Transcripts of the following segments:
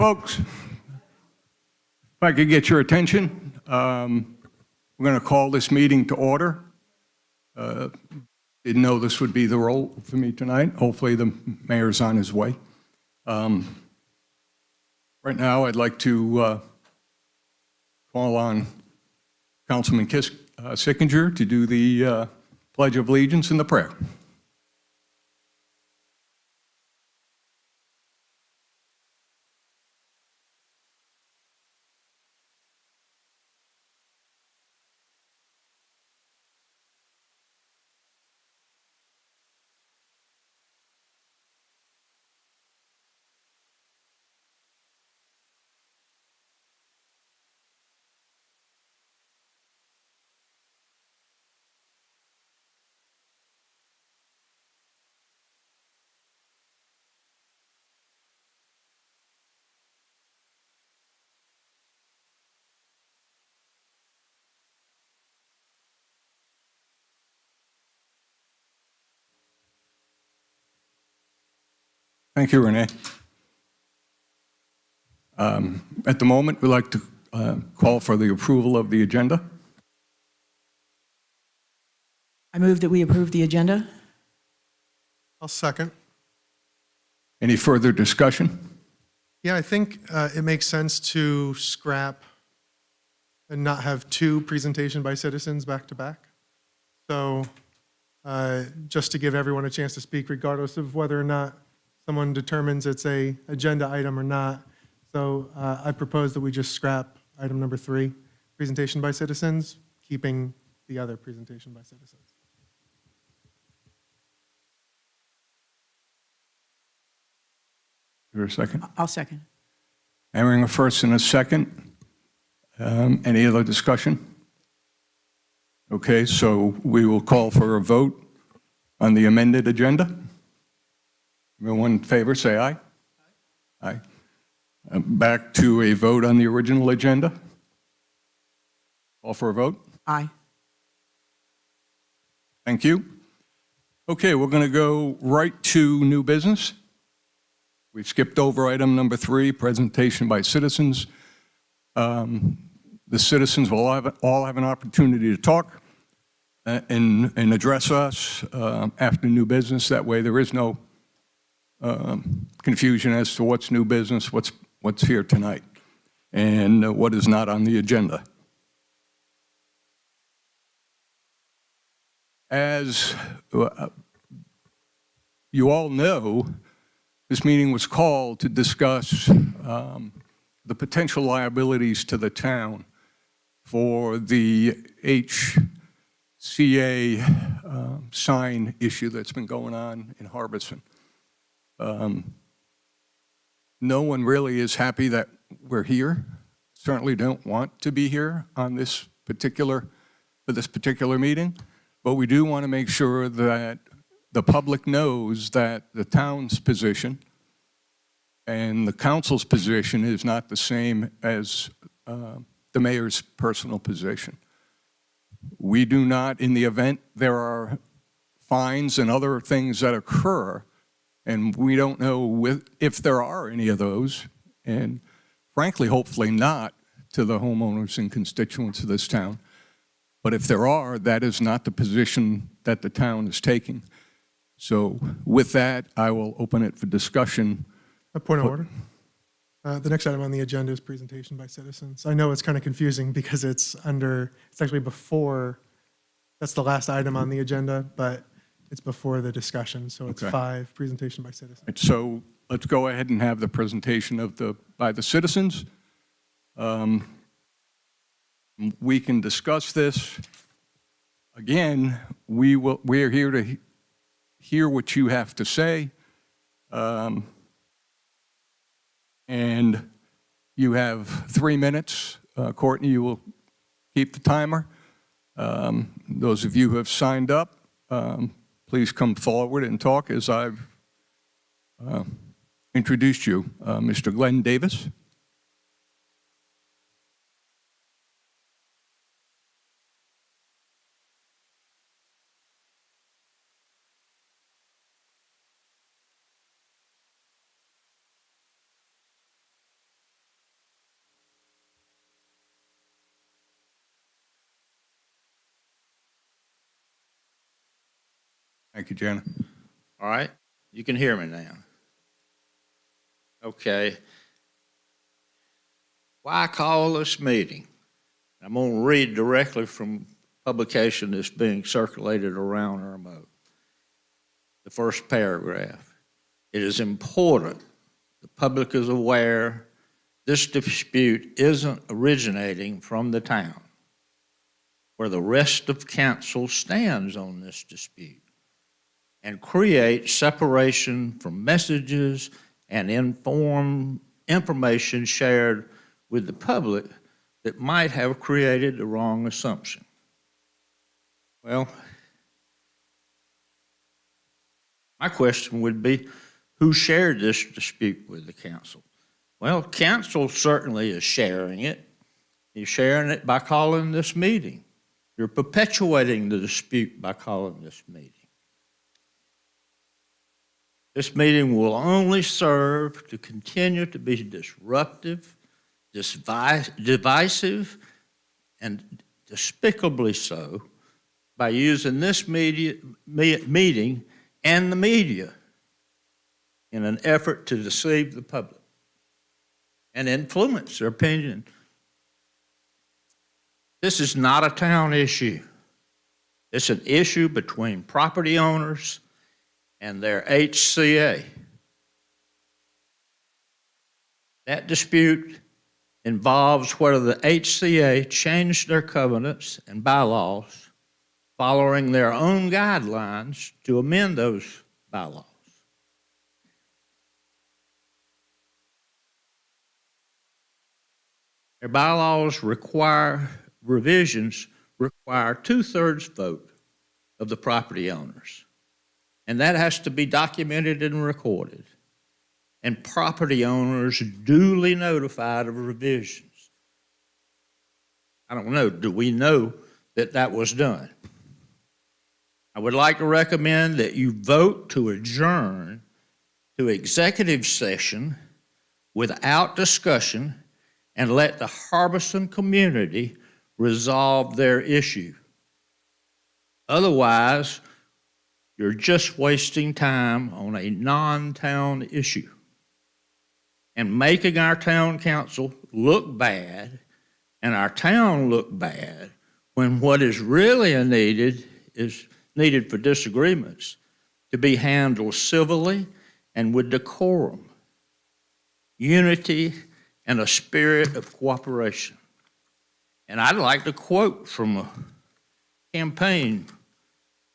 Folks, if I could get your attention, we're going to call this meeting to order. Didn't know this would be the role for me tonight. Hopefully the mayor's on his way. Right now, I'd like to call on Councilman Sickinger to do the Pledge of Allegiance and the prayer. Thank you, Renee. At the moment, we'd like to call for the approval of the agenda. I move that we approve the agenda. I'll second. Any further discussion? Yeah, I think it makes sense to scrap and not have two presentation by citizens back to back. So just to give everyone a chance to speak regardless of whether or not someone determines it's a agenda item or not. So I propose that we just scrap item number 3, presentation by citizens, keeping the other presentation by citizens. Is there a second? I'll second. Hearing a first and a second. Any other discussion? Okay, so we will call for a vote on the amended agenda. Everyone in favor, say aye. Aye. Back to a vote on the original agenda. Call for a vote. Aye. Thank you. Okay, we're going to go right to new business. We've skipped over item number 3, presentation by citizens. The citizens will all have an opportunity to talk and address us after new business. That way there is no confusion as to what's new business, what's here tonight, and what is not on the agenda. As you all know, this meeting was called to discuss the potential liabilities to the town for the HCA sign issue that's been going on in Harbison. No one really is happy that we're here. Certainly don't want to be here on this particular meeting, but we do want to make sure that the public knows that the town's position and the council's position is not the same as the mayor's personal position. We do not, in the event there are fines and other things that occur, and we don't know if there are any of those, and frankly, hopefully not to the homeowners and constituents of this town. But if there are, that is not the position that the town is taking. So with that, I will open it for discussion. A point of order. The next item on the agenda is presentation by citizens. I know it's kind of confusing because it's actually before, that's the last item on the agenda, but it's before the discussion, so it's Okay. 5, presentation by citizens. So let's go ahead and have the presentation by the citizens. We can discuss this. Again, we're here to hear what you have to say. And you have 3 minutes. Courtney, you will keep the timer. Those of you who have signed up, please come forward and talk as I've introduced you. Mr. Glenn Davis. Thank you, Jana. All right, you can hear me now. Okay. Why call this meeting? I'm going to read directly from publication that's being circulated around Irmo. The first paragraph. It is important the public is aware this dispute isn't originating from the town, where the rest of council stands on this dispute, and create separation from messages and information shared with the public that might have created the wrong assumption. Well, my question would be, who shared this dispute with the council? Well, council certainly is sharing it. You're sharing it by calling this meeting. You're perpetuating the dispute by calling this meeting. This meeting will only serve to continue to be disruptive, divisive, and despicably so by using this meeting and the media in an effort to deceive the public and influence their opinion. This is not a town issue. It's an issue between property owners and their HCA. That dispute involves whether the HCA changed their covenants and bylaws following their own guidelines to amend those bylaws. Their bylaws revisions require 2/3 vote of the property owners. And that has to be documented and recorded. And property owners duly notified of revisions. I don't know, do we know that that was done? I would like to recommend that you vote to adjourn to executive session without discussion and let the Harbison community resolve their issue. Otherwise, you're just wasting time on a non-town issue and making our town council look bad and our town look bad when what is really needed for disagreements to be handled civilly and with decorum, unity, and a spirit of cooperation. And I'd like to quote from a campaign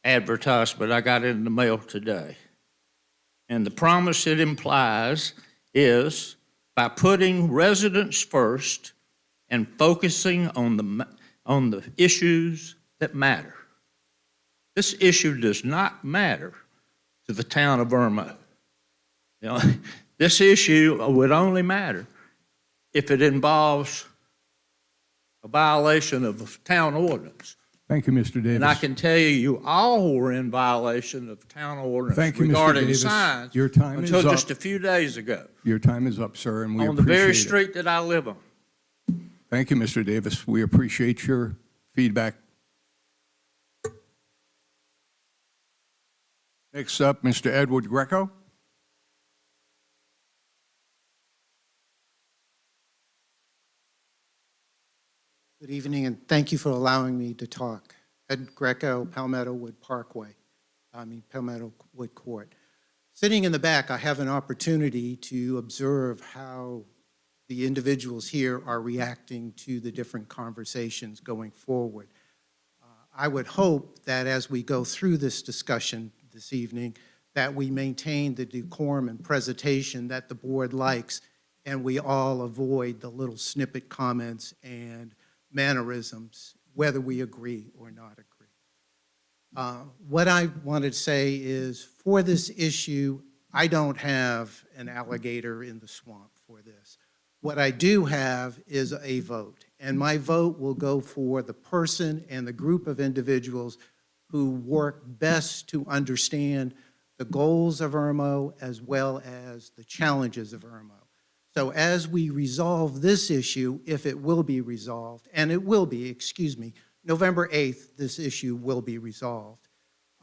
advertisement I got in the mail today. And the promise it implies is, by putting residents first and focusing on the issues that matter. This issue does not matter to the town of Irmo. You know, this issue would only matter if it involves a violation of a town ordinance. Thank you, Mr. Davis. And I can tell you, you all were in violation of town ordinance Thank you, Mr. regarding Davis. signs Your time is until up. just a few days ago Your time is up, sir, and we on the appreciate very it. street that I live on. Thank you, Mr. Davis. We appreciate your feedback. Next up, Mr. Edward Greco. Good evening, and thank you for allowing me to talk. Ed Greco, Palmetto Wood Court. Sitting in the back, I have an opportunity to observe how the individuals here are reacting to the different conversations going forward. I would hope that as we go through this discussion this evening, that we maintain the decorum and presentation that the board likes, and we all avoid the little snippet comments and mannerisms, whether we agree or not agree. What I wanted to say is, for this issue, I don't have an alligator in the swamp for this. What I do have is a vote, and my vote will go for the person and the group of individuals who work best to understand the goals of Irmo as well as the challenges of Irmo. So as we resolve this issue, if it will be resolved, and it will be, November 8th, this issue will be resolved.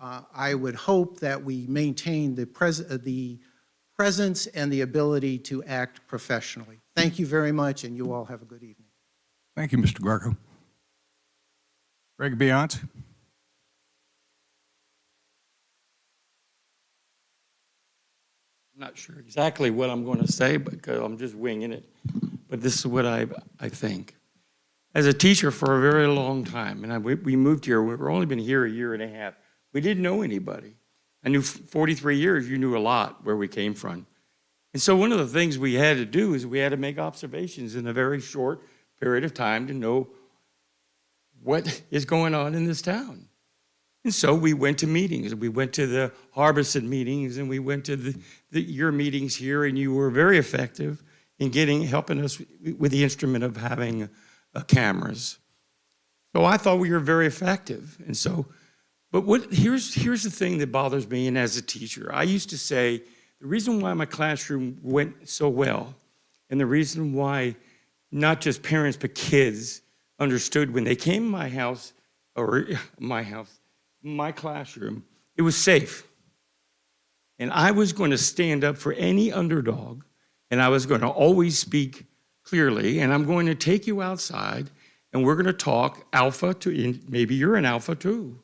I would hope that we maintain the presence and the ability to act professionally. Thank you very much, and you all have a good evening. Thank you, Mr. Greco. Greg Beyonce? I'm not sure exactly what I'm going to say because I'm just winging it, but this is what I think. As a teacher for a very long time, and we moved here, we've only been here a year and a half. We didn't know anybody. I knew 43 years, you knew a lot where we came from. And so one of the things we had to do is we had to make observations in a very short period of time to know what is going on in this town. And so we went to meetings. We went to the Harbison meetings, and we went to your meetings here, and you were very effective in helping us with the instrument of having cameras. So I thought we were very effective. And so, but here's the thing that bothers me, and as a teacher, I used to say, the reason why my classroom went so well, and the reason why not just parents but kids understood when they came to my house, my classroom, it was safe. And I was going to stand up for any underdog, and I was going to always speak clearly, and I'm going to take you outside, and we're going to talk alpha to, and maybe you're an alpha too.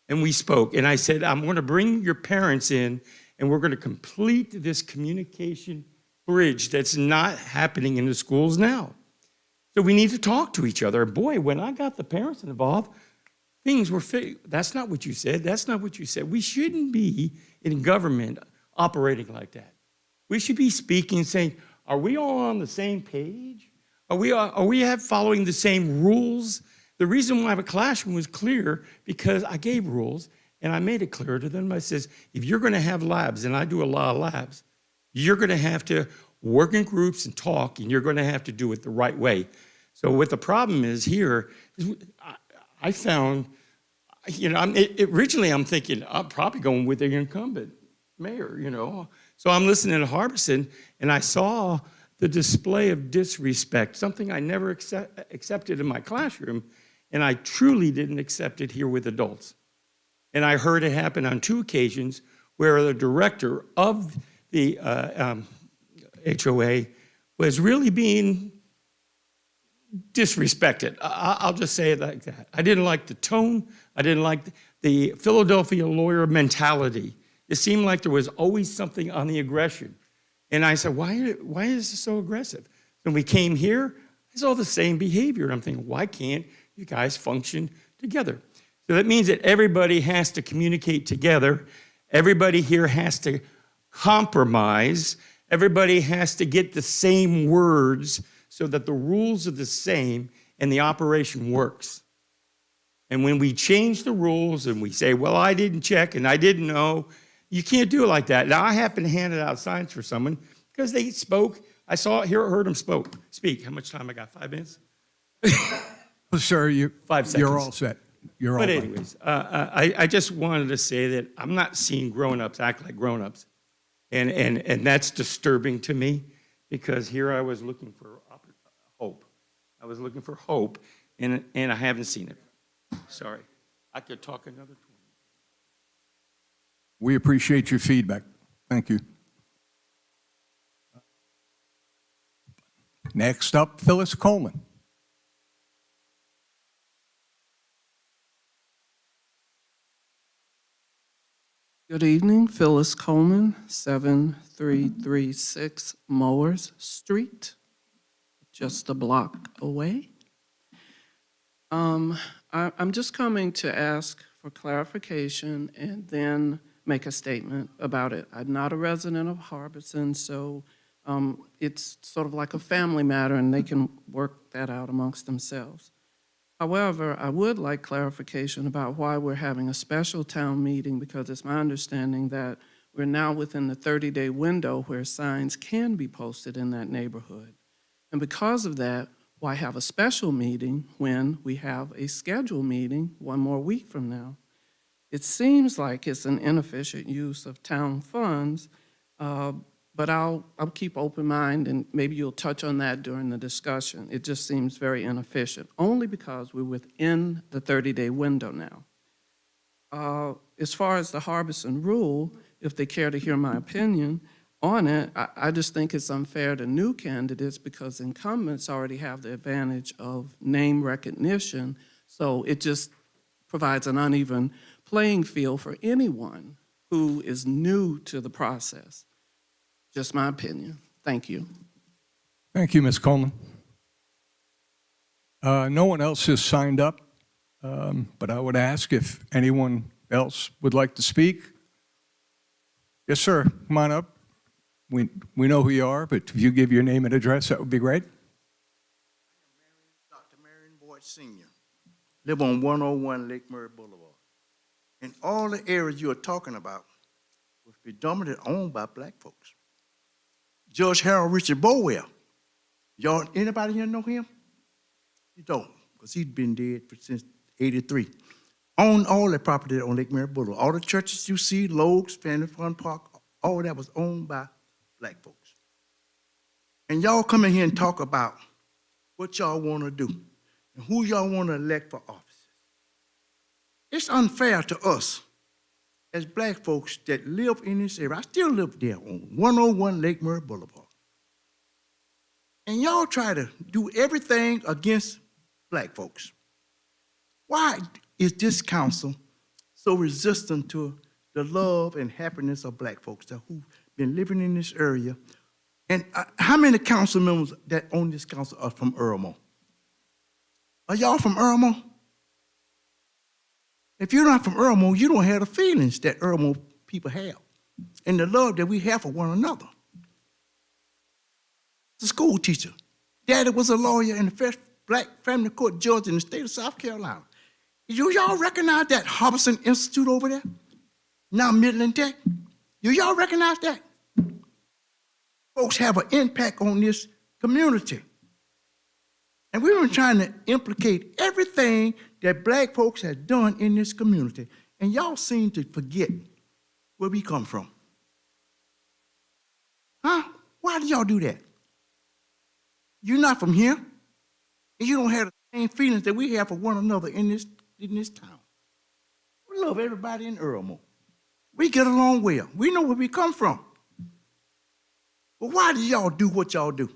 And we spoke, and I said, I'm going to bring your parents in, and we're going to complete this communication bridge that's not happening in the schools now. So we need to talk to each other. Boy, when I got the parents involved, things were fixed. That's not what you said. That's not what you said. We shouldn't be in government operating like that. We should be speaking, saying, are we all on the same page? Are we following the same rules? The reason why my classroom was clear, because I gave rules, and I made it clear to them. I says, if you're going to have labs, and I do a lot of labs, you're going to have to work in groups and talk, and you're going to have to do it the right way. So what the problem is here is I found, originally I'm thinking, I'm probably going with the incumbent mayor, So I'm listening to Harbison, and I saw the display of disrespect, something I never accepted in my classroom, and I truly didn't accept it here with adults. And I heard it happen on 2 occasions where the director of the HOA was really being disrespected. I'll just say it like that. I didn't like the tone. I didn't like the Philadelphia lawyer mentality. It seemed like there was always something on the aggression. And I said, why is this so aggressive? When we came here, I saw the same behavior. And I'm thinking, why can't you guys function together? So that means that everybody has to communicate together. Everybody here has to compromise. Everybody has to get the same words so that the rules are the same and the operation works. And when we change the rules and we say, well, I didn't check and I didn't know, you can't do it like that. Now, I happened to hand out signs for someone because they spoke. I heard them speak. How much time I got? 5 minutes? Well, sir, 5 seconds. you're all set. You're all But done. anyways, I just wanted to say that I'm not seeing grown-ups act like grown-ups. And that's disturbing to me because here I was looking for hope. I was looking for hope, and I haven't seen it. Sorry. I could talk another 20. We appreciate your feedback. Thank you. Next up, Phyllis Coleman. Good evening, Phyllis Coleman, 7336 Mowers Street, just a block away. I'm just coming to ask for clarification and then make a statement about it. I'm not a resident of Harbison, so it's sort of like a family matter, and they can work that out amongst themselves. However, I would like clarification about why we're having a special town meeting, because it's my understanding that we're now within the 30-day window where signs can be posted in that neighborhood. And because of that, why have a special meeting when we have a scheduled meeting 1 more week from now? It seems like it's an inefficient use of town funds, but I'll keep open mind, and maybe you'll touch on that during the discussion. It just seems very inefficient, only because we're within the 30-day window now. As far as the Harbison rule, if they care to hear my opinion on it, I just think it's unfair to new candidates because incumbents already have the advantage of name recognition. So it just provides an uneven playing field for anyone who is new to the process. Just my opinion. Thank you. Thank you, Ms. Coleman. No one else has signed up, but I would ask if anyone else would like to speak. Yes, sir. Come on up. We know who you are, but if you give your name and address, that would be great. Dr. Marion Boyd Sr. Live on 101 Lake Murray Boulevard. And all the areas you are talking about was predominantly owned by black folks. Judge Harold Richard Bowell, y'all, anybody here know him? You don't, because he's been dead since '83. Owned all the property on Lake Murray Boulevard. All the churches you see, Logues, Family Fun Park, all that was owned by black folks. And y'all come in here and talk about what y'all want to do and who y'all want to elect for offices. It's unfair to us as black folks that live in this area. I still live there on 101 Lake Murray Boulevard. And y'all try to do everything against black folks. Why is this council so resistant to the love and happiness of black folks who've been living in this area? And how many council members that own this council are from Irmo? Are y'all from Irmo? If you're not from Irmo, you don't have the feelings that Irmo people have and the love that we have for one another. The school teacher. Daddy was a lawyer in the first black family court judge in the state of South Carolina. Do y'all recognize that Harbison Institute over there? Now Midland Tech? Do y'all recognize that? Folks have an impact on this community. And we've been trying to implicate everything that black folks have done in this community. And y'all seem to forget where we come from. Huh? Why do y'all do that? You're not from here, and you don't have the same feelings that we have for one another in this town. We love everybody in Irmo. We get along well. We know where we come from. But why do y'all do what y'all do?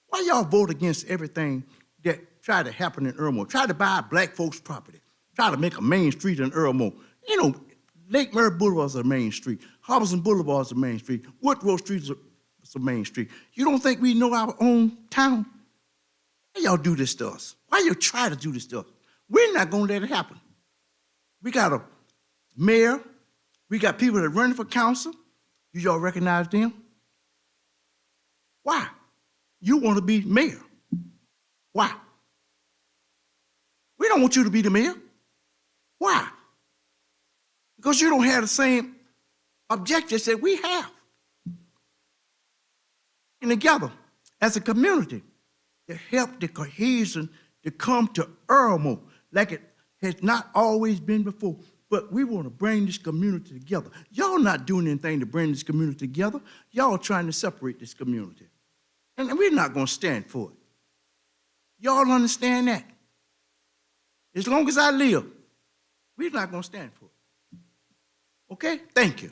Why y'all vote against everything that try to happen in Irmo? Try to buy black folks' property. Try to make a main street in Irmo. You know, Lake Murray Boulevard is a main street. Harbison Boulevard is a main street. Woodrow Street is a main street. You don't think we know our own town? Why y'all do this to us? Why you try to do this to us? We're not gonna let it happen. We got a mayor. We got people that are running for council. Do y'all recognize them? Why? You want to be mayor. Why? We don't want you to be the mayor. Why? Because you don't have the same objectives that we have. And together, as a community, to help the cohesion to come to Irmo like it has not always been before. But we want to bring this community together. Y'all not doing anything to bring this community together. Y'all trying to separate this community. And we're not going to stand for it. Y'all understand that? As long as I live, we're not going to stand for it. Okay? Thank you.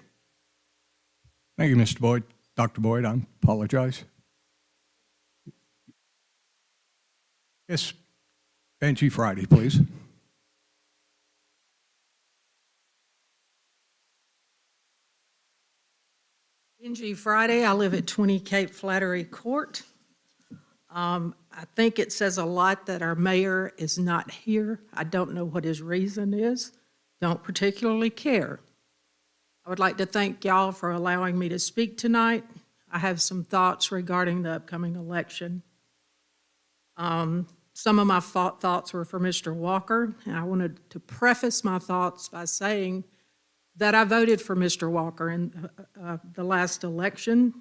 Thank you, Mr. Boyd. Dr. Boyd, I apologize. Yes, Benji Friday, please. Benji Friday, I live at 20 Cape Flattery Court. I think it says a lot that our mayor is not here. I don't know what his reason is. Don't particularly care. I would like to thank y'all for allowing me to speak tonight. I have some thoughts regarding the upcoming election. Some of my thoughts were for Mr. Walker, and I wanted to preface my thoughts by saying that I voted for Mr. Walker in the last election,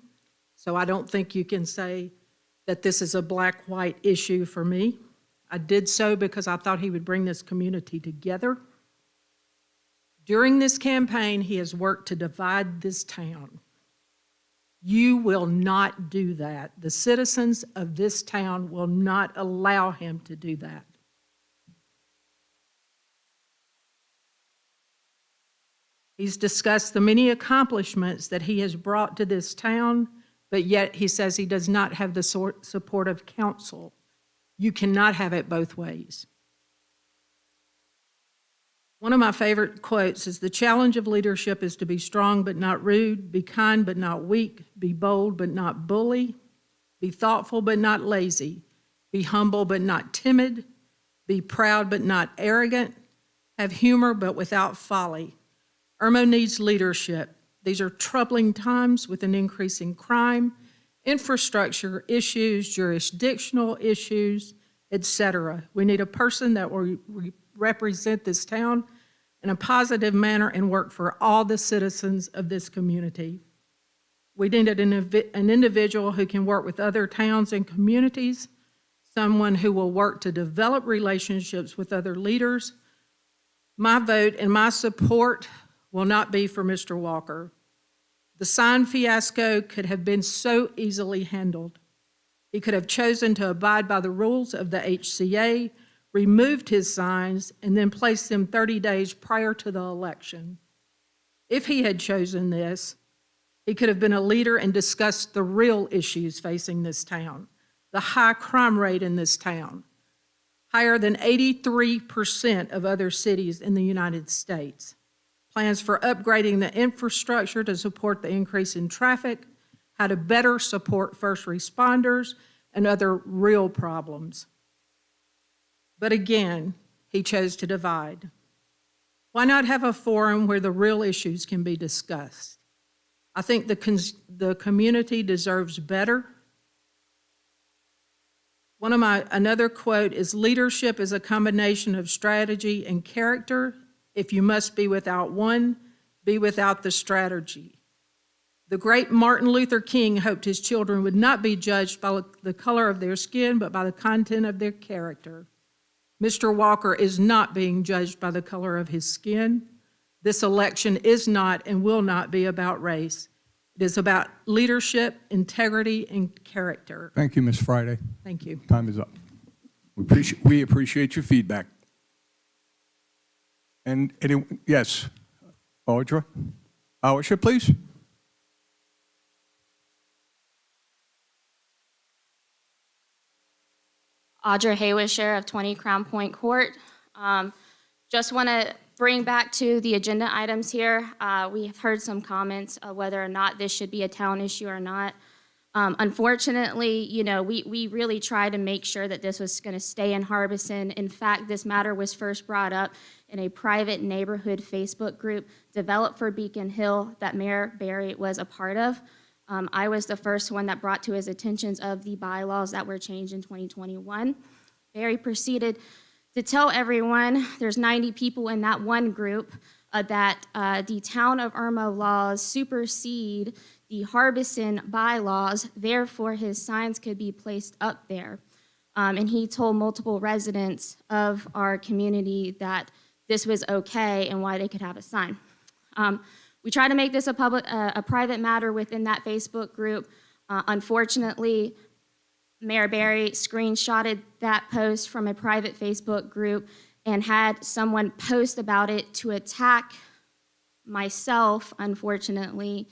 so I don't think you can say that this is a black-white issue for me. I did so because I thought he would bring this community together. During this campaign, he has worked to divide this town. You will not do that. The citizens of this town will not allow him to do that. He's discussed the many accomplishments that he has brought to this town, but yet he says he does not have the support of council. You cannot have it both ways. One of my favorite quotes is, "The challenge of leadership is to be strong but not rude, be kind but not weak, be bold but not bully, be thoughtful but not lazy, be humble but not timid, be proud but not arrogant, have humor but without folly." Irmo needs leadership. These are troubling times with an increase in crime, infrastructure issues, jurisdictional issues, etc. We need a person that will represent this town in a positive manner and work for all the citizens of this community. We needed an individual who can work with other towns and communities, someone who will work to develop relationships with other leaders. My vote and my support will not be for Mr. Walker. The sign fiasco could have been so easily handled. He could have chosen to abide by the rules of the HCA, removed his signs, and then placed them 30 days prior to the election. If he had chosen this, he could have been a leader and discussed the real issues facing this town, the high crime rate in this town, higher than 83% of other cities in the United States, plans for upgrading the infrastructure to support the increase in traffic, how to better support first responders, and other real problems. But again, he chose to divide. Why not have a forum where the real issues can be discussed? I think the community deserves better. Another quote is, "Leadership is a combination of strategy and character. If you must be without one, be without the strategy." The great Martin Luther King hoped his children would not be judged by the color of their skin, but by the content of their character. Mr. Walker is not being judged by the color of his skin. This election is not and will not be about race. It is about leadership, integrity, and character. Thank you, Ms. Friday. Thank you. Time is up. We appreciate your feedback. And yes, Audra? Aisha, please. Audra Haywisher of 20 Crown Point Court. Just want to bring back to the agenda items here. We have heard some comments of whether or not this should be a town issue or not. Unfortunately, you know, we really tried to make sure that this was going to stay in Harbison. In fact, this matter was first brought up in a private neighborhood Facebook group developed for Beacon Hill that Mayor Barry was a part of. I was the first one that brought to his attention of the bylaws that were changed in 2021. Barry proceeded to tell everyone, there's 90 people in that one group, that the town of Irmo laws supersede the Harbison bylaws, therefore his signs could be placed up there. And he told multiple residents of our community that this was okay and why they could have a sign. We try to make this a private matter within that Facebook group. Unfortunately, Mayor Barry screenshotted that post from a private Facebook group and had someone post about it to attack myself, unfortunately,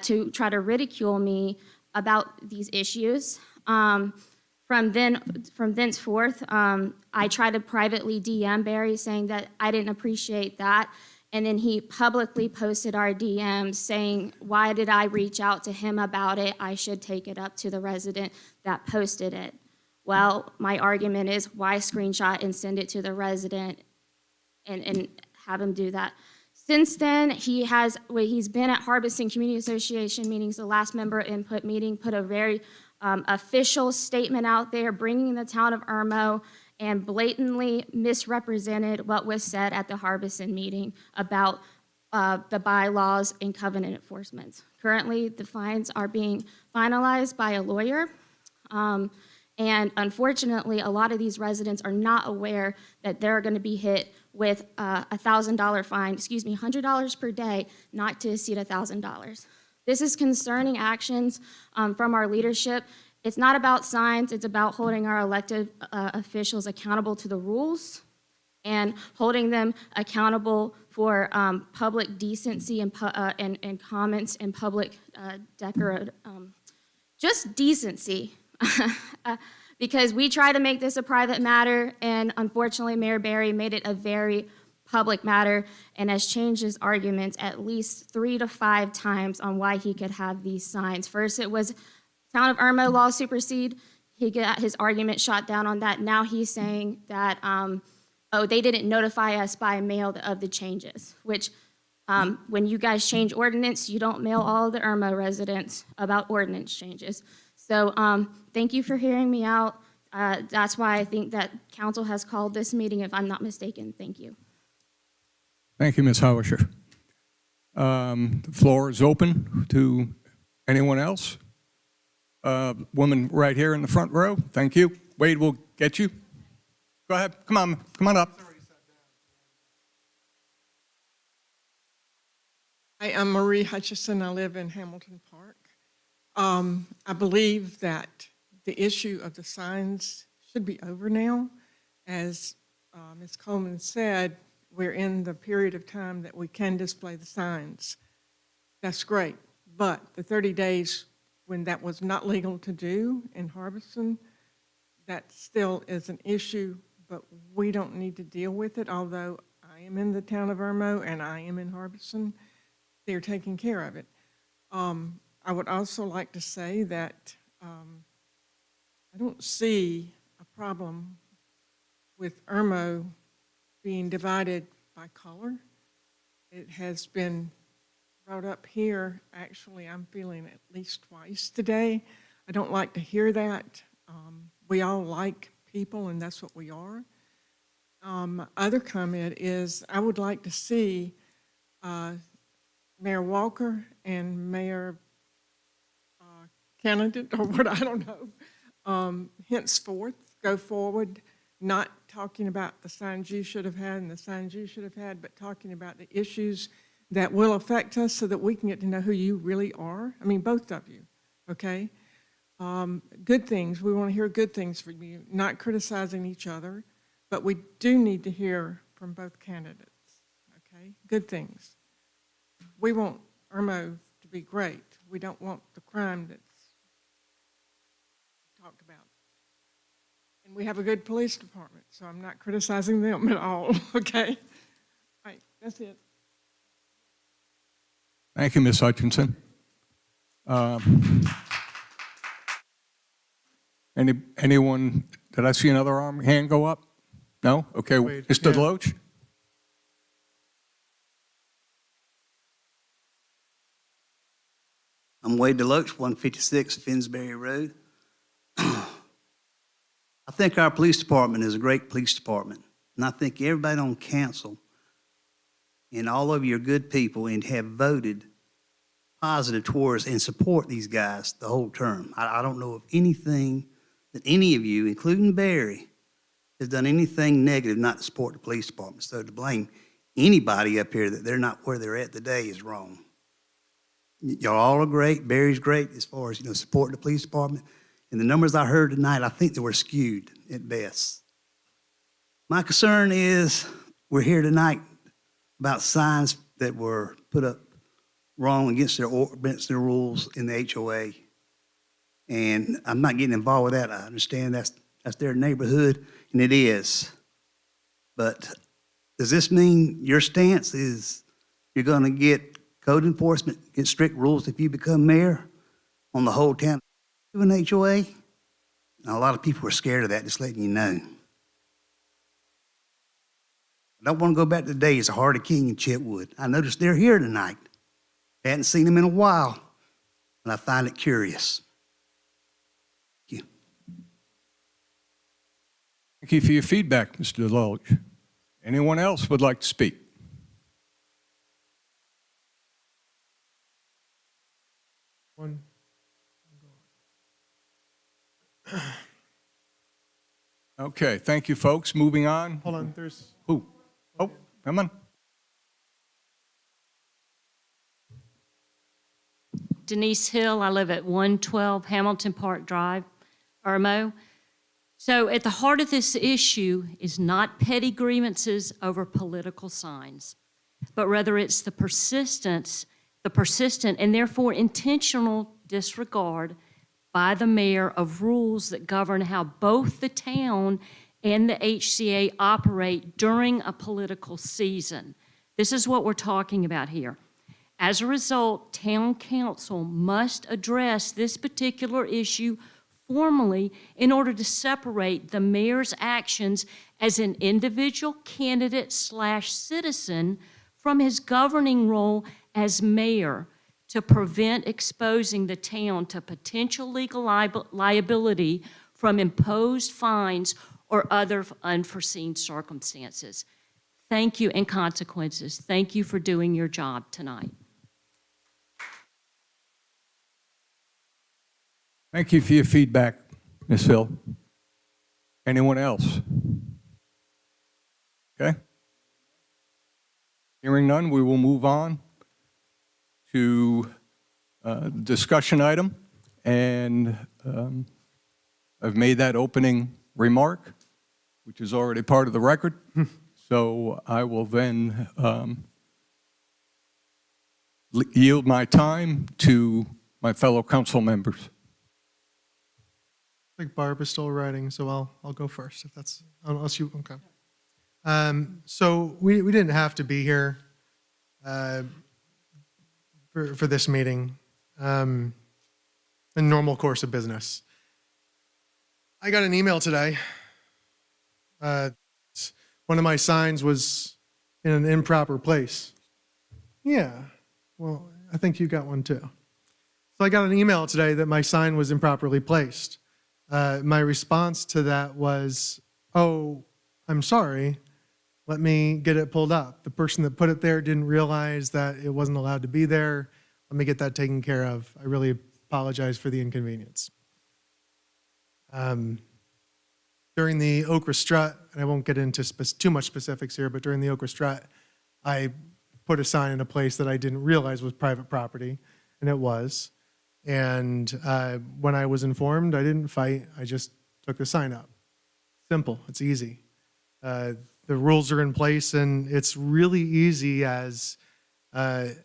to try to ridicule me about these issues. From thenceforth, I tried to privately DM Barry saying that I didn't appreciate that. And then he publicly posted our DMs saying, why did I reach out to him about it? I should take it up to the resident that posted it. Well, my argument is why screenshot and send it to the resident and have him do that. Since then, he's been at Harbison Community Association meetings, the last member input meeting, put a very official statement out there bringing the town of Irmo and blatantly misrepresented what was said at the Harbison meeting about the bylaws and covenant enforcement. Currently, the fines are being finalized by a lawyer. And unfortunately, a lot of these residents are not aware that they're going to be hit with a $1,000 fine, $100 per day, not to exceed $1,000. This is concerning actions from our leadership. It's not about signs, it's about holding our elected officials accountable to the rules and holding them accountable for public decency and, and comments and public just decency. Because we try to make this a private matter, and unfortunately, Mayor Barry made it a very public matter and has changed his arguments at least 3 to 5 times on why he could have these signs. First, it was Town of Irmo law supersede. He got his argument shot down on that. Now he's saying that, oh, they didn't notify us by mail of the changes, which when you guys change ordinance, you don't mail all the Irmo residents about ordinance changes. So thank you for hearing me out. That's why I think that council has called this meeting, if I'm not mistaken. Thank you. Thank you, Ms. Howisher. The floor is open to anyone else. Woman right here in the front row. Thank you. Wade will get you. Go ahead. Come on up. Hi, I'm Marie Hutchison. I live in Hamilton Park. I believe that the issue of the signs should be over now. As Ms. Coleman said, we're in the period of time that we can display the signs. That's great, but the 30 days when that was not legal to do in Harbison, that still is an issue, but we don't need to deal with it, although I am in the town of Irmo and I am in Harbison. They're taking care of it. I would also like to say that I don't see a problem with Irmo being divided by color. It has been brought up here. Actually, I'm feeling at least twice today. I don't like to hear that. We all like people, and that's what we are. Other comment is I would like to see Mayor Walker and Mayor candidate, or what, I don't know, henceforth go forward, not talking about the signs you should have had and the signs you should have had, but talking about the issues that will affect us so that we can get to know who you really are. I mean, both of you, okay? Good things, we want to hear good things from you, not criticizing each other, but we do need to hear from both candidates, okay? Good things. We want Irmo to be great. We don't want the crime that's talked about. And we have a good police department, so I'm not criticizing them at all, okay? All right, that's it. Thank you, Ms. Hutchinson. Anyone, did I see another hand go up? No? Okay, Wait, Mr. yeah. Deloach? I'm Wade Deloach, 156 Finsbury Road. I think our police department is a great police department, and I think everybody on council and all of you are good people and have voted positive towards and support these guys the whole term. I don't know of anything that any of you, including Barry, has done anything negative not to support the police department. So to blame anybody up here that they're not where they're at today is wrong. Y'all all are great. Barry's great as far as, supporting the police department. And the numbers I heard tonight, I think they were skewed at best. My concern is we're here tonight about signs that were put up wrong against their rules in the HOA. And I'm not getting involved with that. I understand that's their neighborhood, and it is. But does this mean your stance is you're going to get code enforcement, get strict rules if you become mayor on the whole town of an HOA? Now, a lot of people are scared of that, just letting you know. I don't want to go back to the days of Hardy King and Chetwood. I noticed they're here tonight. I hadn't seen them in a while, and I find it curious. Thank you. Thank you for your feedback, Mr. Deloach. Anyone else would like to speak? One. Okay, thank you, folks. Moving on. Hold on, there's, Who? Oh, come on. Denise Hill. I live at 112 Hamilton Park Drive, Irmo. So at the heart of this issue is not petty grievances over political signs. but rather it's the persistent and therefore intentional disregard by the mayor of rules that govern how both the town and the HCA operate during a political season. This is what we're talking about here. As a result, town council must address this particular issue formally in order to separate the mayor's actions as an individual candidate/citizen from his governing role as mayor to prevent exposing the town to potential legal liability from imposed fines or other unforeseen circumstances. Thank you, and consequences. Thank you for doing your job tonight. Thank you for your feedback, Ms. Hill. Anyone else? Okay. Hearing none, we will move on to discussion item. And I've made that opening remark, which is already part of the record. So I will then yield my time to my fellow council members. I think Barb is still writing, so I'll go first if that's, unless you, okay. So we didn't have to be here for this meeting, in normal course of business. I got an email today. One of my signs was in an improper place. Yeah, well, I think you got one too. So I got an email today that my sign was improperly placed. My response to that was, oh, I'm sorry, let me get it pulled up. The person that put it there didn't realize that it wasn't allowed to be there. Let me get that taken care of. I really apologize for the inconvenience. During the Okra Strut, and I won't get into too much specifics here, but during the Okra Strut, I put a sign in a place that I didn't realize was private property, and it was. And when I was informed, I didn't fight. I just took the sign up. Simple. It's easy. The rules are in place, and it's really easy as, I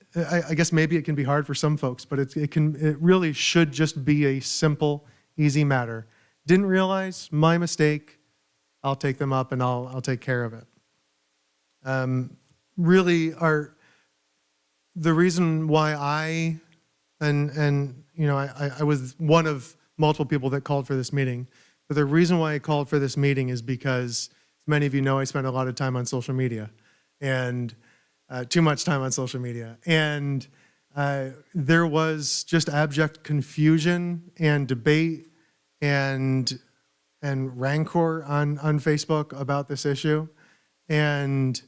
guess maybe it can be hard for some folks, but it really should just be a simple, easy matter. Didn't realize, my mistake. I'll take them up, and I'll take care of it. Really, the reason why I was one of multiple people that called for this meeting. But the reason why I called for this meeting is because, as many of you know, I spend a lot of time on social media, and too much time on social media. And there was just abject confusion and debate and rancor on Facebook about this issue. And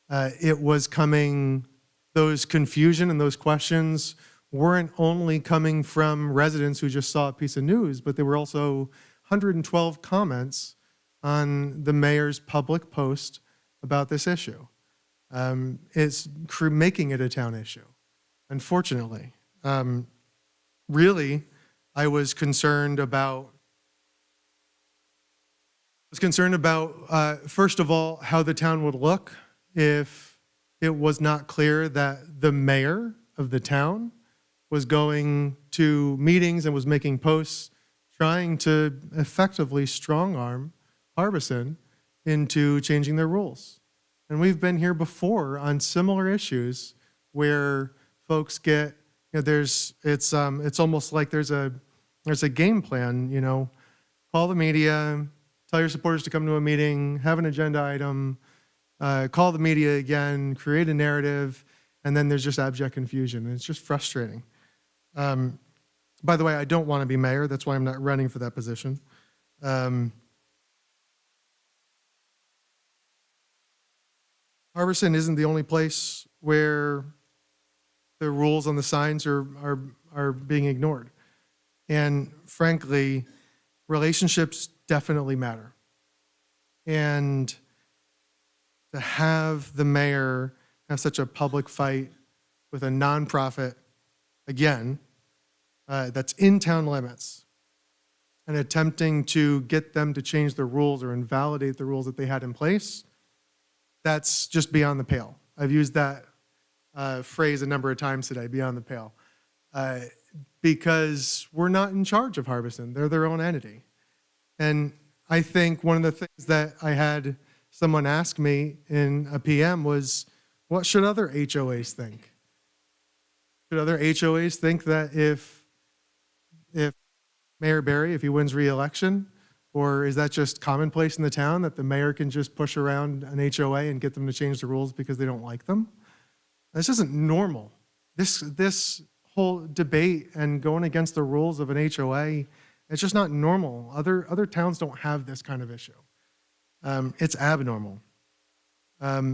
it was coming, those confusion and those questions weren't only coming from residents who just saw a piece of news, but there were also 112 comments on the mayor's public post about this issue. It's making it a town issue, unfortunately. Really, I was concerned about, first of all, how the town would look if it was not clear that the mayor of the town was going to meetings and was making posts trying to effectively strong-arm Harbison into changing their rules. And we've been here before on similar issues where folks get, it's almost like there's a game plan, call the media, tell your supporters to come to a meeting, have an agenda item, call the media again, create a narrative, and then there's just abject confusion. And it's just frustrating. By the way, I don't want to be mayor. That's why I'm not running for that position. Harbison isn't the only place where the rules on the signs are being ignored. And frankly, relationships definitely matter. And to have the mayor have such a public fight with a nonprofit, again, that's in town limits, and attempting to get them to change the rules or invalidate the rules that they had in place, that's just beyond the pale. I've used that phrase a number of times today, beyond the pale. Because we're not in charge of Harbison. They're their own entity. And I think one of the things that I had someone ask me in a PM was, what should other HOAs think? Should other HOAs think that if Mayor Barry, if he wins re-election, or is that just commonplace in the town that the mayor can just push around an HOA and get them to change the rules because they don't like them? This isn't normal. This whole debate and going against the rules of an HOA, it's just not normal. Other towns don't have this kind of issue. It's abnormal. I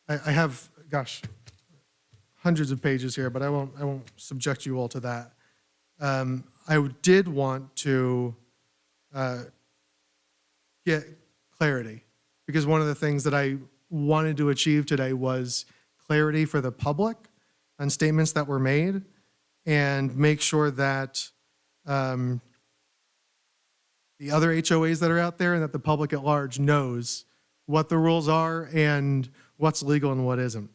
have, gosh, hundreds of pages here, but I won't subject you all to that. I did want to get clarity, because one of the things that I wanted to achieve today was clarity for the public on statements that were made, and make sure that the other HOAs that are out there and that the public at large knows what the rules are and what's legal and what isn't.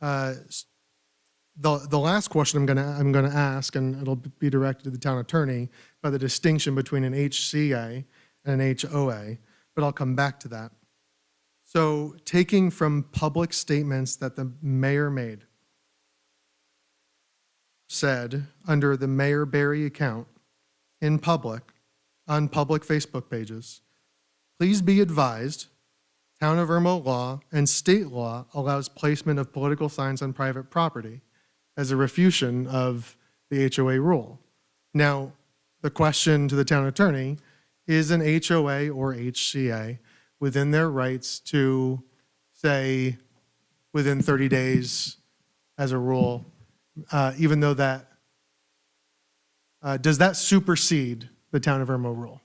The last question I'm gonna ask, and it'll be directed to the town attorney, about the distinction between an HCA and an HOA, but I'll come back to that. So, taking from public statements that the mayor made, said under the Mayor Barry account in public, on public Facebook pages, please be advised, Town of Irmo law and state law allows placement of political signs on private property as a refutation of the HOA rule. Now, the question to the town attorney, is an HOA or HCA within their rights to say within 30 days as a rule, even though that, does that supersede the Town of Irmo rule?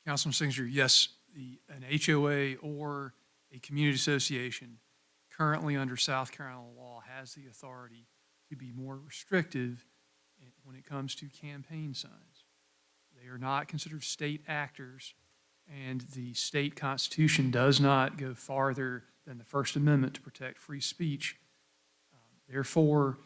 Councilman Singer, yes, an HOA or a community association currently under South Carolina law has the authority to be more restrictive when it comes to campaign signs. They are not considered state actors, and the state constitution does not go farther than the First Amendment to protect free speech. Therefore,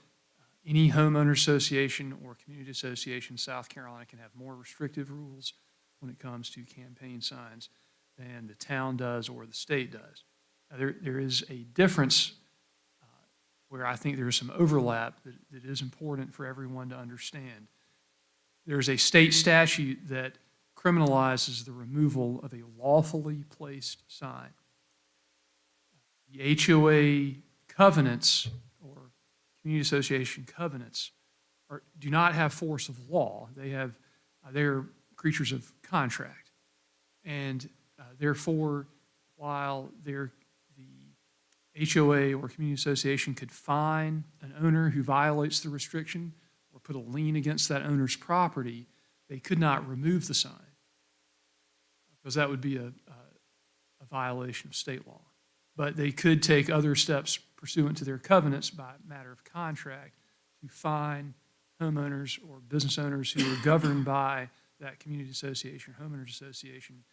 any homeowner association or community association in South Carolina can have more restrictive rules when it comes to campaign signs than the town does or the state does. Now, there is a difference where I think there is some overlap that is important for everyone to understand. There's a state statute that criminalizes the removal of a lawfully placed sign. The HOA covenants or community association covenants do not have force of law. They're creatures of contract. And therefore, while the HOA or community association could fine an owner who violates the restriction or put a lien against that owner's property, they could not remove the sign, because that would be a violation of state law. But they could take other steps pursuant to their covenants by matter of contract to fine homeowners or business owners who are governed by that community association or homeowners association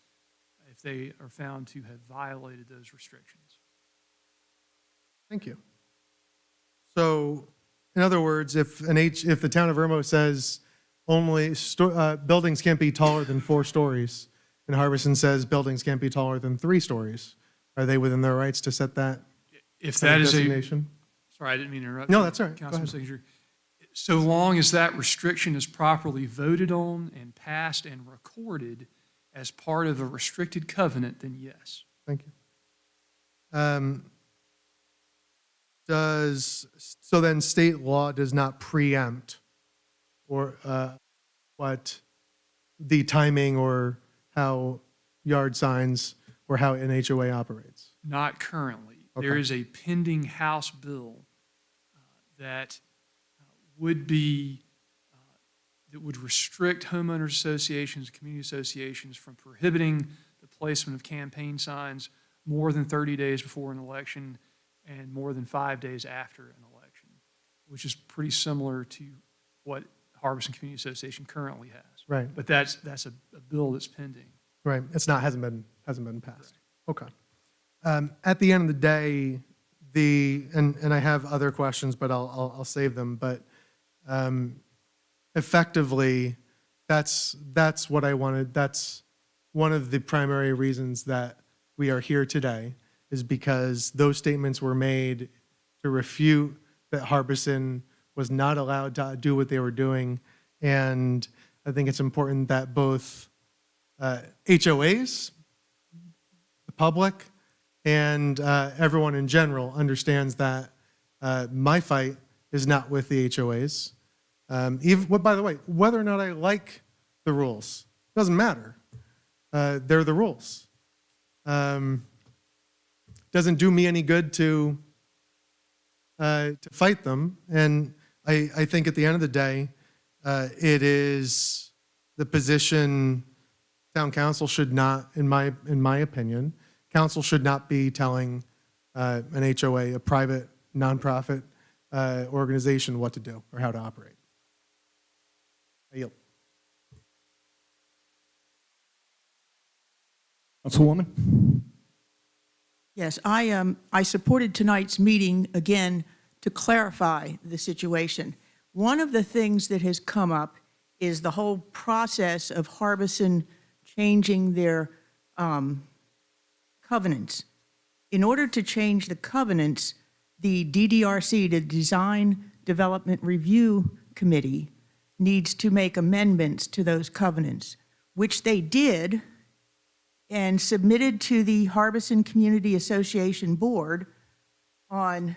if they are found to have violated those restrictions. Thank you. So, in other words, if the town of Irmo says only buildings can't be taller than 4 stories, and Harbison says buildings can't be taller than 3 stories, are they within their rights to set that If that is designation? Sorry, I didn't mean to interrupt. No, you, that's all right. Go Councilman ahead. Singer. So long as that restriction is properly voted on and passed and recorded as part of a restricted covenant, then yes. Thank you. So then state law does not preempt or what the timing or how yard signs or how an HOA operates? Not currently. Okay. There is a pending House bill that would restrict homeowners associations, community associations from prohibiting the placement of campaign signs more than 30 days before an election and more than 5 days after an election, which is pretty similar to what Harbison Community Association currently has. Right. But that's a bill that's pending. Right. It's not, hasn't been passed. Okay. At the end of the day, and I have other questions, but I'll save them, but effectively, that's what I wanted. That's one of the primary reasons that we are here today, is because those statements were made to refute that Harbison was not allowed to do what they were doing. And I think it's important that both HOAs, the public, and everyone in general understands that my fight is not with the HOAs. By the way, whether or not I like the rules, doesn't matter. They're the rules. Doesn't do me any good to fight them. And I think at the end of the day, it is the position town council should not, in my opinion, council should not be telling an HOA, a private nonprofit organization, what to do or how to operate. I yield. Councilwoman? Yes, I supported tonight's meeting, again, to clarify the situation. One of the things that has come up is the whole process of Harbison changing their covenants. In order to change the covenants, the DDRC, the Design Development Review Committee, needs to make amendments to those covenants, which they did and submitted to the Harbison Community Association Board on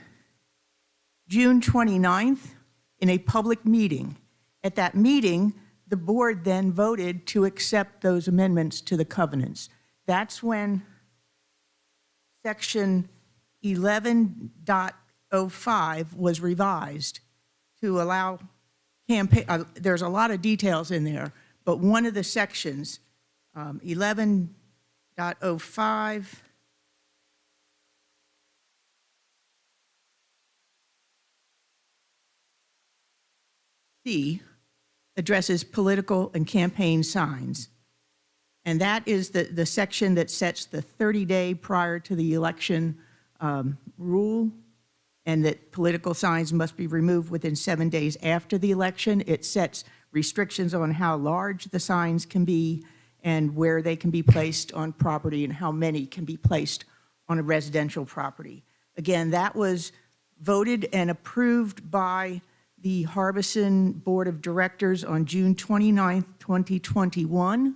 June 29th in a public meeting. At that meeting, the board then voted to accept those amendments to the covenants. That's when section 11.05 was revised to allow campaign, there's a lot of details in there, but one of the sections, 11.05, C, addresses political and campaign signs. And that is the section that sets the 30-day prior to the election rule, and that political signs must be removed within 7 days after the election. It sets restrictions on how large the signs can be and where they can be placed on property and how many can be placed on a residential property. Again, that was voted and approved by the Harbison Board of Directors on June 29th, 2021,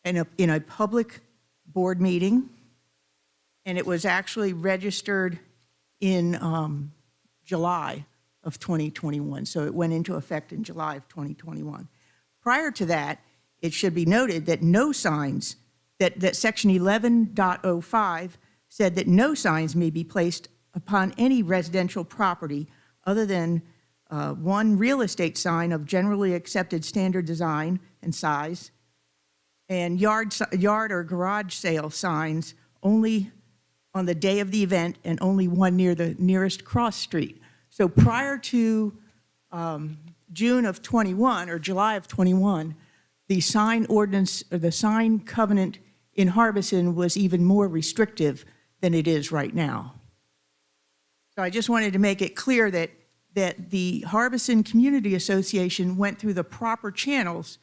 in a public board meeting, and it was actually registered in July of 2021, so it went into effect in July of 2021. Prior to that, it should be noted that no signs, that section 11.05 said that no signs may be placed upon any residential property other than one real estate sign of generally accepted standard design and size, and yard or garage sale signs only on the day of the event and only one near the nearest cross street. So prior to June of 21 or July of 21, the sign ordinance or the sign covenant in Harbison was even more restrictive than it is right now. So I just wanted to make it clear that the Harbison Community Association went through the proper channels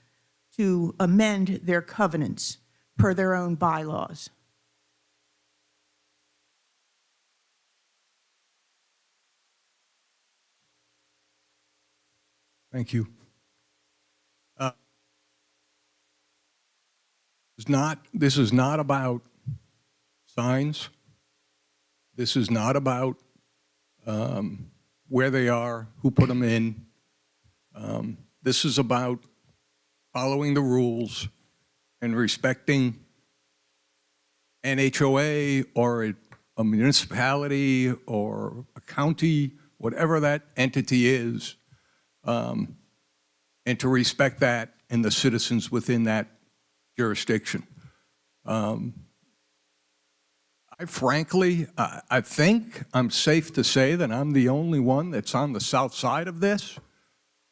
to amend their covenants per their own bylaws. Thank you. This is not about signs. This is not about where they are, who put them in. This is about following the rules and respecting an HOA or a municipality or a county, whatever that entity is, and to respect that and the citizens within that jurisdiction. I think I'm safe to say that I'm the only one that's on the south side of this,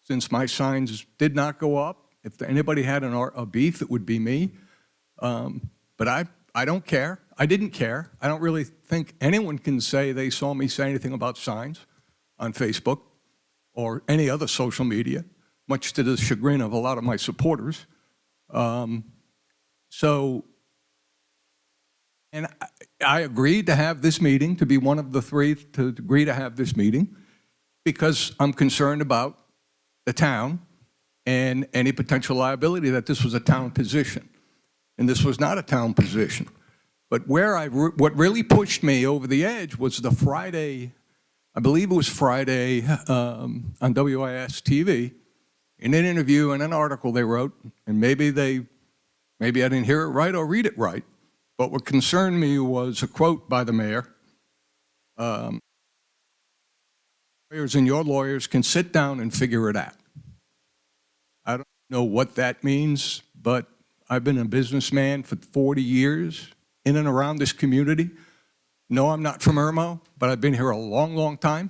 since my signs did not go up. If anybody had a beef, it would be me. But I don't care. I didn't care. I don't really think anyone can say they saw me say anything about signs on Facebook or any other social media, much to the chagrin of a lot of my supporters. And I agreed to have this meeting, to be one of the three to agree to have this meeting, because I'm concerned about the town and any potential liability that this was a town position. And this was not a town position. But what really pushed me over the edge was the Friday, I believe it was Friday, on WIS TV, in an interview and an article they wrote, and maybe I didn't hear it right or read it right, but what concerned me was a quote by the mayor. Lawyers and your lawyers can sit down and figure it out. I don't know what that means, but I've been a businessman for 40 years in and around this community. No, I'm not from Irmo, but I've been here a long, long time.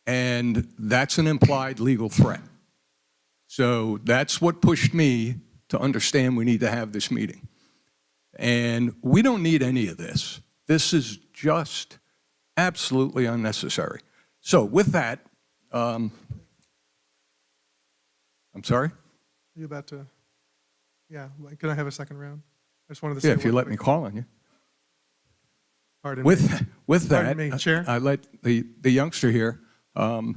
And that's an implied legal threat. So that's what pushed me to understand we need to have this meeting. And we don't need any of this. This is just absolutely unnecessary. So with that, I'm sorry? Are you about to? Yeah, can I have a second round? I just wanted to say. Yeah, if you one let me quick- call on you. Pardon me. With that, Pardon me, Chair? I let the youngster here have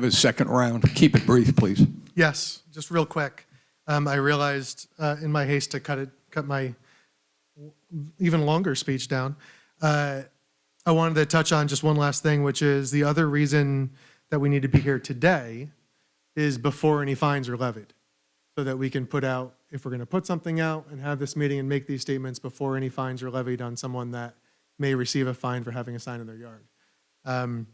his second round. Keep it brief, please. Yes, just real quick. I realized in my haste to cut my even longer speech down, I wanted to touch on just one last thing, which is the other reason that we need to be here today is before any fines are levied, so that we can put out, if we're going to put something out and have this meeting and make these statements before any fines are levied on someone that may receive a fine for having a sign in their yard. And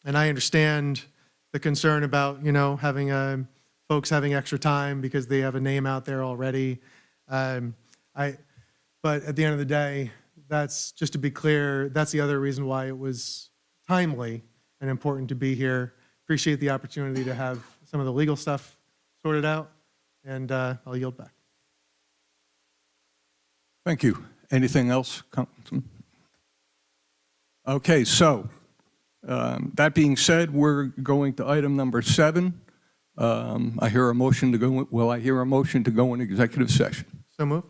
I understand the concern about, having folks having extra time because they have a name out there already. But at the end of the day, that's, just to be clear, that's the other reason why it was timely and important to be here. Appreciate the opportunity to have some of the legal stuff sorted out, and I'll yield back. Thank you. Anything else, Councilman? Okay, so that being said, we're going to item number 7. I hear a motion to go. Will I hear a motion to go in executive session? So move. Is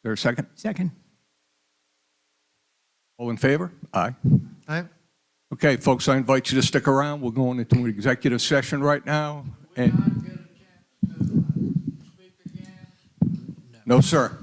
there a second? Second. All in favor? Aye. Aye. Okay, folks, I invite you to stick around. We're going into an executive session right now. And no, sir.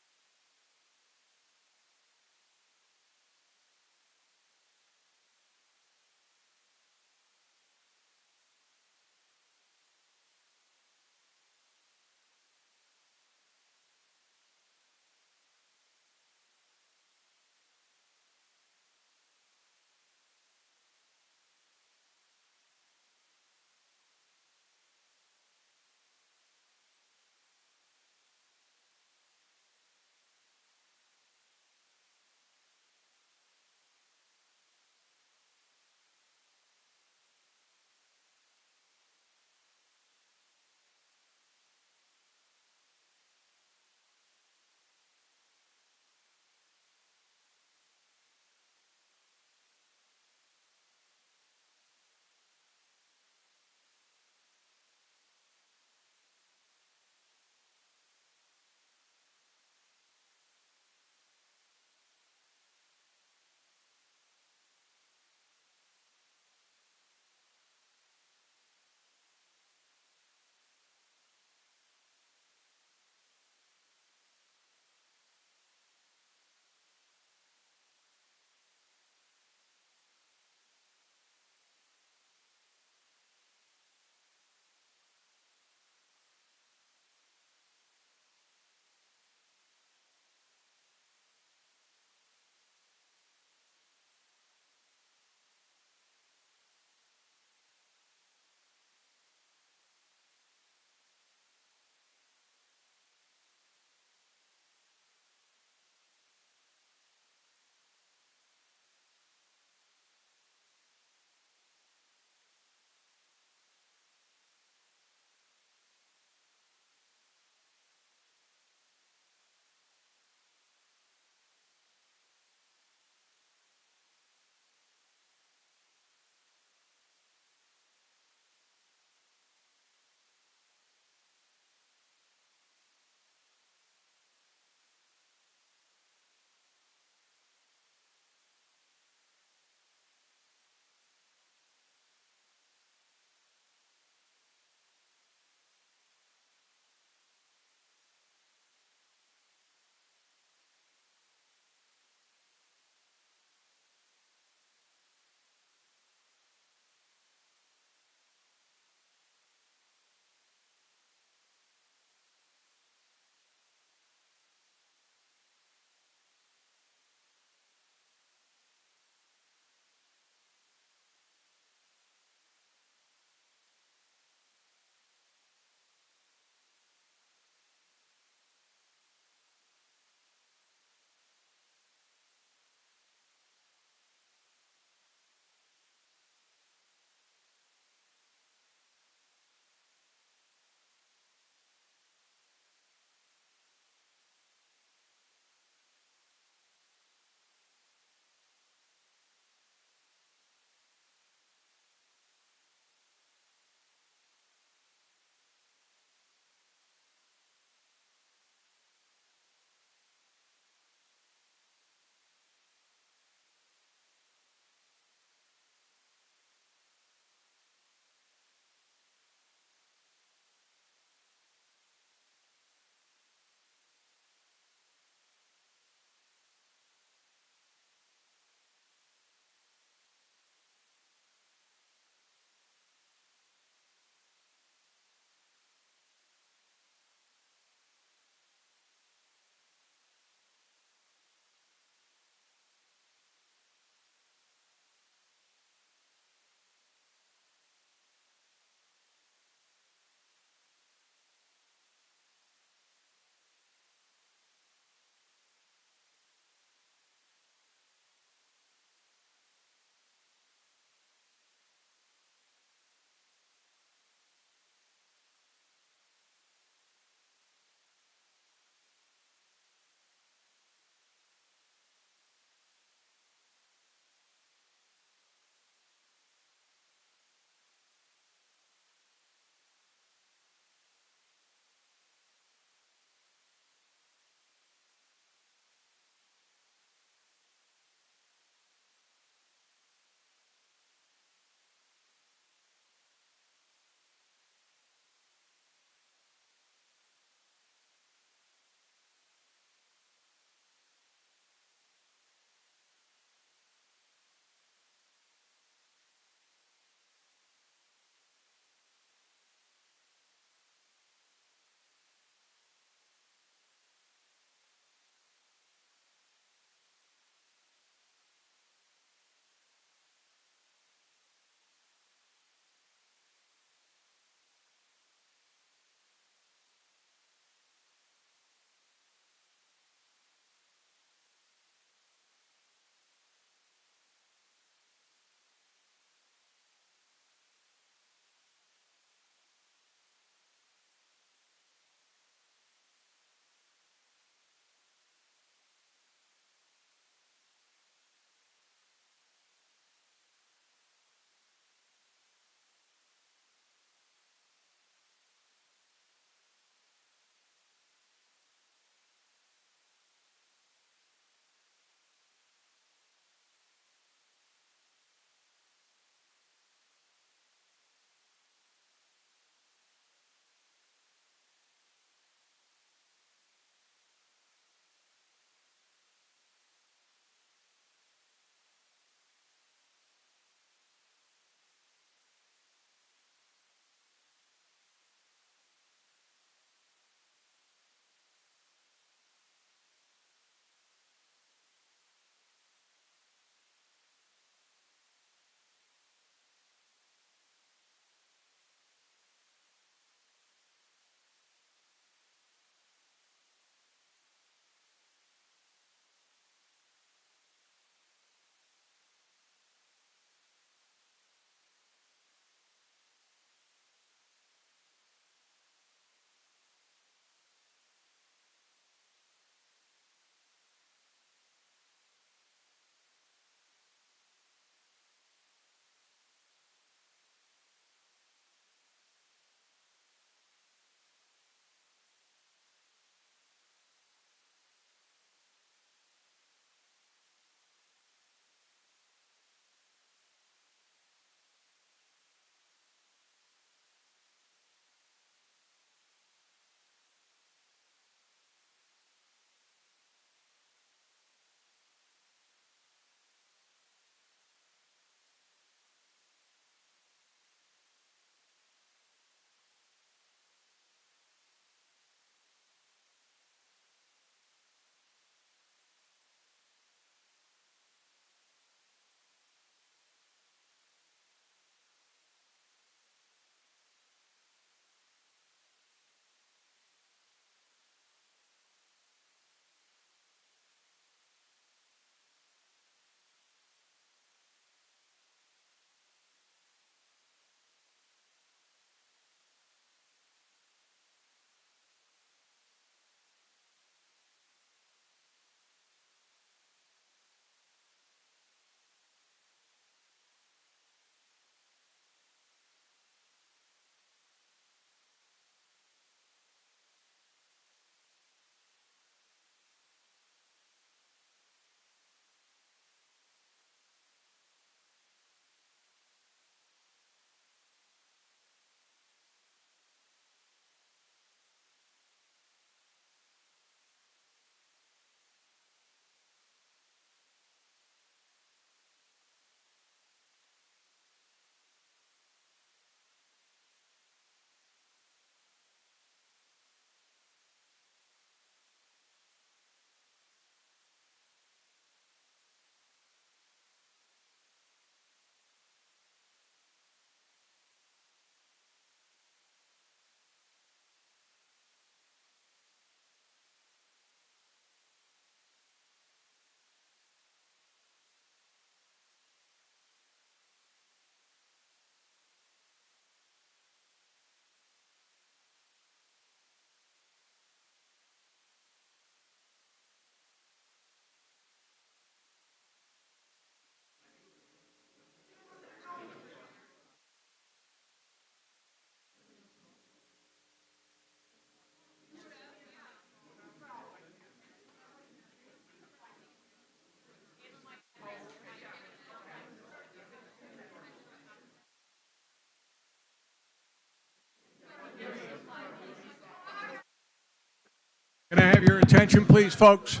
Can I have your attention, please, folks?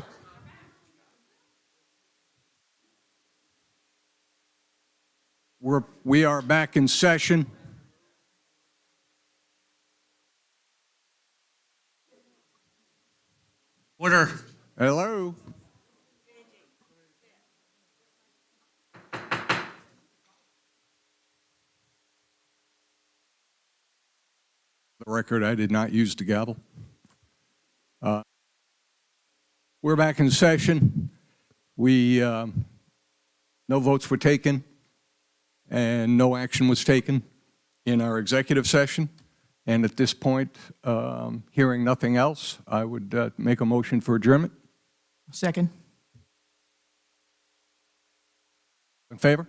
We are back in session. Order. Hello? The record, I did not use the gavel. We're back in session. No votes were taken, and no action was taken in our executive session. And at this point, hearing nothing else, I would make a motion for adjournment. Second. In favor?